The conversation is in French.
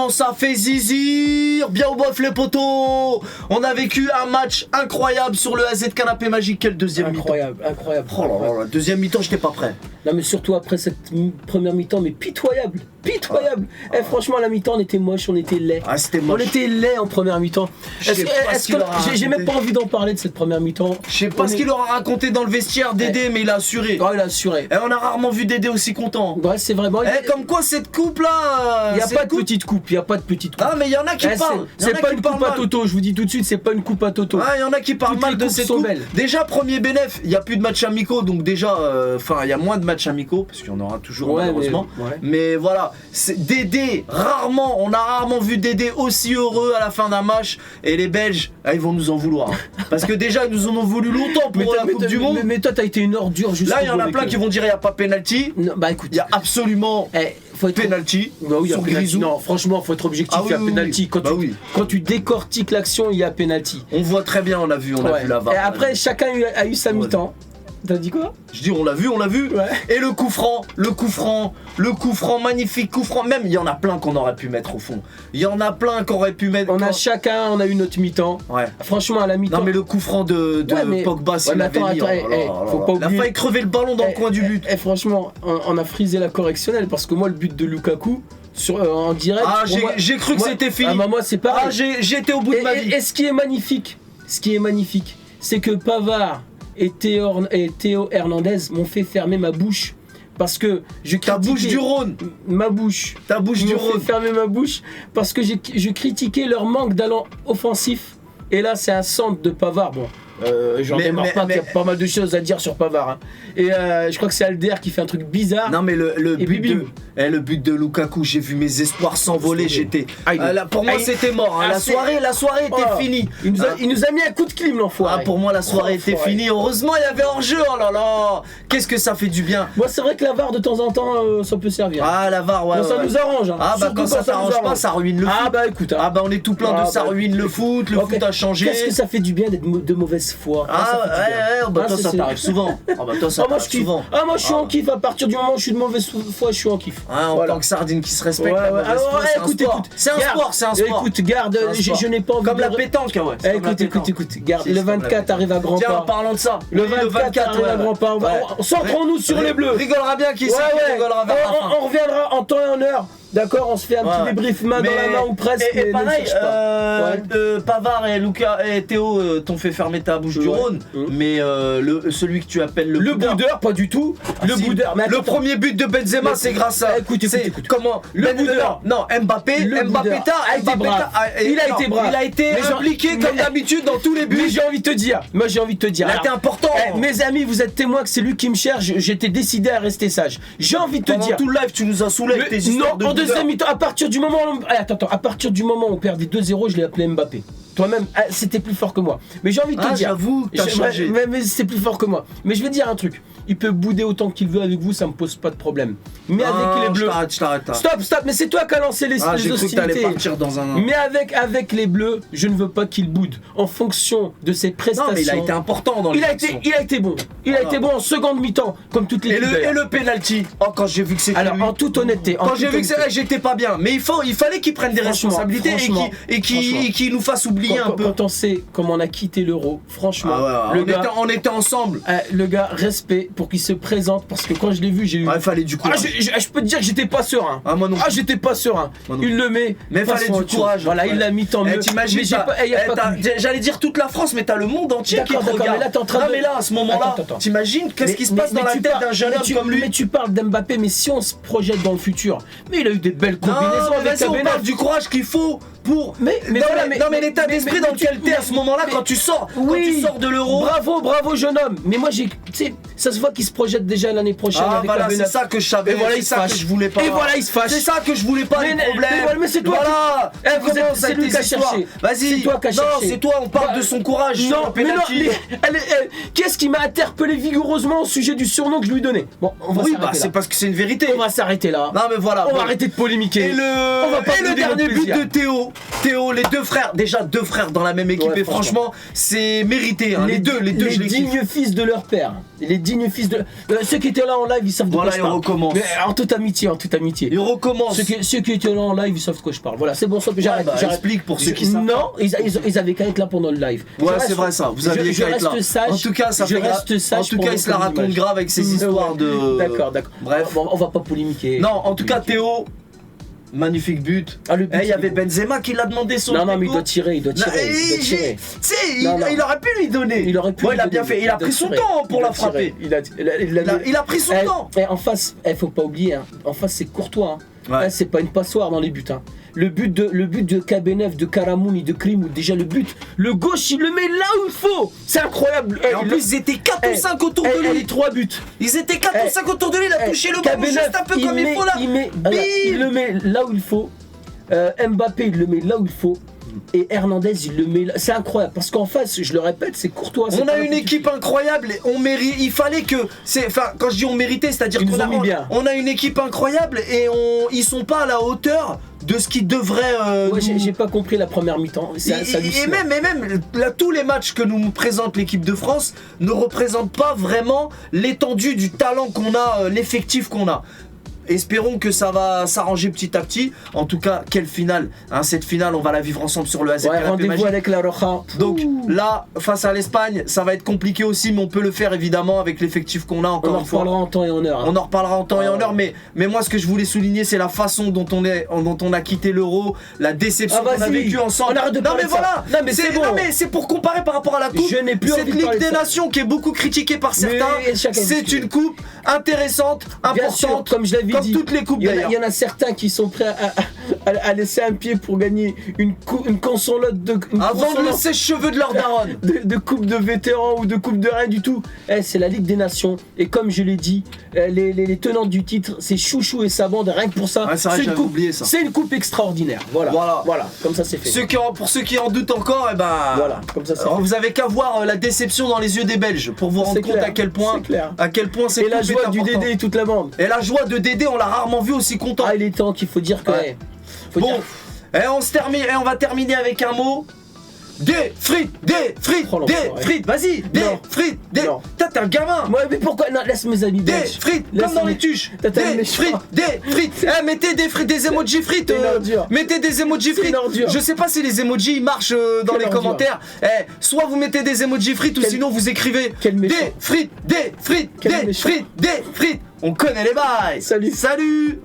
comment ça fait zizir? Bien au bof les potos. On a vécu un match incroyable sur le AZ Canapé Magique. Quel deuxième mi-temps? Incroyable. Oh là là, deuxième mi-temps, j'étais pas prêt. Non mais surtout après cette première mi-temps, mais pitoyable. Franchement, la mi-temps, on était moche, on était laid. Ah, c'était moche. On était laid en première mi-temps. J'ai même pas envie d'en parler de cette première mi-temps. Je sais pas ce qu'il aura raconté dans le vestiaire Dédé, mais il a assuré. Ouais, il a assuré. Et on a rarement vu Dédé aussi content. Ouais, c'est vraiment. Comme quoi cette coupe là. Il y a pas de petite coupe, Ah, mais il y en a qui parlent. C'est pas une coupe à Toto, je vous dis tout de suite, c'est pas une coupe à Toto. Ah, il y en a qui parlent mal de cette coupe. Déjà, premier bénéf, il y a plus de matchs amicaux, donc déjà, il y a moins de matchs amicaux, parce qu'il y en aura toujours malheureusement. Mais voilà, Dédé, on a rarement vu Dédé aussi heureux à la fin d'un match. Et les Belges, ils vont nous en vouloir. Parce que déjà, ils nous en ont voulu longtemps pour la Coupe du Monde. Mais toi, t'as été une ordure juste. Là, il y en a plein qui vont dire il n'y a pas pénalty. Bah écoute, il y a absolument pénalty. Sur Grisou. Non, franchement, faut être objectif, il y a pénalty. Quand tu décortiques l'action, il y a pénalty. On voit très bien, on a vu la VAR. Et après, chacun a eu sa mi-temps. T'as dit quoi? Je dis on l'a vu. Ouais. Et le coup franc, magnifique coup franc. Même il y en a plein qu'on aurait pu mettre au fond. Il y en a plein qu'on aurait pu mettre. On a eu notre mi-temps. Ouais. Franchement à la mi-temps. Non mais le coup franc de Pogba, il avait mis. Faut pas oublier. Il a failli crever le ballon dans le coin du but. Et franchement, on a frisé la correctionnelle parce que moi le but de Lukaku en direct. Ah j'ai cru que c'était fini. Moi c'est pareil. Ah j'ai été au bout de ma vie. Et ce qui est magnifique, c'est que Pavard et Théo Hernandez m'ont fait fermer ma bouche parce que ta bouche du Rhône, ma bouche, ta bouche du Rhône, fermer ma bouche parce que je critiquais leur manque d'allant offensif. Et là c'est un centre de Pavard. Bon, j'en démarre pas, il y a pas mal de choses à dire sur Pavard. Hein. Et je crois que c'est Alder qui fait un truc bizarre. Non mais le but de Lukaku, j'ai vu mes espoirs s'envoler. Pour moi c'était mort. Hein. La soirée était finie. Il nous a mis un coup de clim l'enfoiré. Pour moi la soirée était finie. Heureusement il y avait hors-jeu. Oh là là, qu'est-ce que ça fait du bien. Moi c'est vrai que la VAR de temps en temps ça peut servir. Ah la VAR ça nous arrange. Hein. Quand ça t'arrange pas, ça ruine le foot. Écoute. On est tout plein de ça ruine le foot. Le foot a changé. Qu'est-ce que ça fait du bien d'être de mauvaise foi. Toi ça t'arrive souvent. Toi ça t'arrive souvent. Moi je suis en kiff à partir du moment où je suis de mauvaise foi, je suis en kiff. En tant que sardine qui se respecte. Écoute, c'est un sport. Écoute, garde, je n'ai pas envie comme la pétanque, Écoute, garde, le 24 arrive à grands pas. Tiens, en parlant de ça, le 24 arrive à grands pas. Centrons-nous sur les bleus. Rigolera bien qui rigolera vers la fin. On reviendra en temps et en heure. D'accord, on se fait un petit débrief main dans la main ou presque. Et pareil, Pavard et Théo t'ont fait fermer ta bouche du Rhône, mais celui que tu appelles le boudeur, pas du tout. Le premier but de Benzema, c'est grâce à. Écoute. Comment le boudeur. Non, Mbappé a été brave. Il a été impliqué comme d'habitude dans tous les buts. Mais j'ai envie de te dire. Il a été important. Mes amis, vous êtes témoins que c'est lui qui me cherche. J'étais décidé à rester sage. J'ai envie de te dire. Tout le live, tu nous as saoulé avec tes histoires de deuxième mi-temps, à partir du moment où on perdait 2-0, je l'ai appelé Mbappé. Toi-même, c'était plus fort que moi. Mais j'ai envie de te dire. J'avoue, t'as changé. Mais c'est plus fort que moi. Mais je vais dire un truc. Il peut bouder autant qu'il veut avec vous, ça me pose pas de problème. Mais avec les bleus. Je t'arrête. Stop. Mais c'est toi qui as lancé les hostilités. Partir dans un. Mais avec les bleus, je ne veux pas qu'il boude. En fonction de ses prestations. Non, mais il a été important dans les actions. Il a été bon. Il a été bon en seconde mi-temps, comme toutes les. Et le penalty. Quand j'ai vu que c'était. Alors, en toute honnêteté. Quand j'ai vu que j'étais pas bien. Mais il fallait qu'il prenne des responsabilités et qu'il nous fasse oublier un peu. Quand on sait comment on a quitté l'Euro, franchement. On était ensemble. Le gars, respect pour qu'il se présente, parce que quand je l'ai vu, j'ai eu. Il fallait du courage. Je peux te dire que j'étais pas serein. Moi non. J'étais pas serein. Il le met. Mais il fallait du courage. Voilà, il l'a mis, tant mieux. T'imagines, j'allais dire toute la France, mais t'as le monde entier qui te regarde. Mais là, à ce moment-là, t'imagines qu'est-ce qui se passe dans la tête d'un jeune homme comme lui. Mais tu parles d'Mbappé, mais si on se projette dans le futur, mais il a eu des belles combinaisons avec on parle du courage qu'il faut pour. Mais l'état d'esprit dans lequel t'es à ce moment-là quand tu sors de l'Euro. Bravo jeune homme. Mais moi ça se voit qu'il se projette déjà l'année prochaine. C'est ça que je savais. Et voilà, il se fâche. Que je voulais pas. Et voilà, il se fâche. C'est ça que je voulais pas. Mais c'est toi. Voilà. C'est lui qui a cherché. Vas-y. C'est toi qui a cherché. Non, c'est toi. On parle de son courage. Non, mais qu'est-ce qui m'a interpellé vigoureusement au sujet du surnom que je lui donnais? Bon, on va s'arrêter là. C'est parce que c'est une vérité. On va s'arrêter là. Non, mais voilà. On va arrêter de polémiquer. Et le dernier but de Théo. Théo, les deux frères, déjà deux frères dans la même équipe et franchement c'est mérité. Hein. Les deux, les dignes fils de leur père. Les dignes fils de. Ceux qui étaient là en live, ils savent de quoi je parle. Recommence. Mais en toute amitié, Ils recommencent. Ceux qui étaient là en live, ils savent de quoi je parle. Voilà, c'est bon, ça. J'arrête. Explique pour ceux qui savent. Non, ils avaient qu'à être là pendant le live. Ouais, c'est vrai ça. Vous aviez qu'à être là. En tout cas, ça fait. En tout cas, il se la raconte grave avec ses histoires de. D'accord. Bref, on va pas polémiquer. Non, en tout cas, Théo. Magnifique but. Il y avait Benzema qui l'a demandé son. Non, mais il doit tirer. Tu sais, il aurait pu lui donner. Il a bien fait. Il a pris son temps pour la frapper. Il a pris son temps. En face, faut pas oublier. En face, c'est Courtois. C'est pas une passoire dans les buts. Le but de KB9, de Karamouni, de Krim, déjà le gauche, il le met là où il faut. C'est incroyable. Et en plus, ils étaient 4 ou 5 autour de lui. Les 3 buts. Ils étaient 4 ou 5 autour de lui. Il a touché le ballon juste un peu comme il faut là. Il le met là où il faut. Mbappé, il le met là où il faut. Et Hernandez, il le met là. C'est incroyable parce qu'en face, je le répète, c'est Courtois. On a une équipe incroyable. On mérite. Il fallait que. Enfin, quand je dis on méritait, c'est-à-dire qu'on a une équipe incroyable et ils sont pas à la hauteur de ce qui devrait. J'ai pas compris la première mi-temps. Et même là, tous les matchs que nous présente l'équipe de France ne représentent pas vraiment l'étendue du talent qu'on a, l'effectif qu'on a. Espérons que ça va s'arranger petit à petit. En tout cas, quelle finale. Cette finale, on va la vivre ensemble sur le AZ. Rendez-vous avec la Roja. Donc là, face à l'Espagne, ça va être compliqué aussi, mais on peut le faire évidemment avec l'effectif qu'on a encore une fois. On en reparlera en temps et en heure. On en reparlera en temps et en heure, mais moi ce que je voulais souligner, c'est la façon dont on a quitté l'Euro, la déception qu'on a vécue ensemble. On arrête de parler de ça. Non mais c'est bon. Non mais c'est pour comparer par rapport à la coupe. Je n'ai plus cette Ligue des Nations qui est beaucoup critiquée par certains. C'est une coupe intéressante, importante, comme je l'avais dit. Comme toutes les coupes d'ailleurs. Il y en a certains qui sont prêts à laisser un pied pour gagner une consolote de. Avant le sèche-cheveux de leur daronne. De coupe de vétérans ou de coupe de rien du tout. C'est la Ligue des Nations. Et comme je l'ai dit, les tenantes du titre, c'est Chouchou et sa bande. Rien que pour ça, c'est une coupe extraordinaire. Voilà. Comme ça c'est fait. Pour ceux qui en doutent encore, voilà, comme ça c'est fait. Vous avez qu'à voir la déception dans les yeux des Belges pour vous rendre compte à quel point c'est. Et la joie du Dédé et toute la bande. Et la joie de Dédé, on l'a rarement vu aussi content. Il est temps qu'il faut dire que. On va terminer avec un mot. Des frites. Vas-y, des frites. T'es un gamin. Ouais, mais pourquoi? Non, laisse mes amis. Des frites, comme dans les tuches. Des frites. Mettez des emojis frites. Mettez des emojis frites. Je sais pas si les emojis marchent dans les commentaires. Soit vous mettez des emojis frites ou sinon vous écrivez des frites. On connaît les bails. Salut.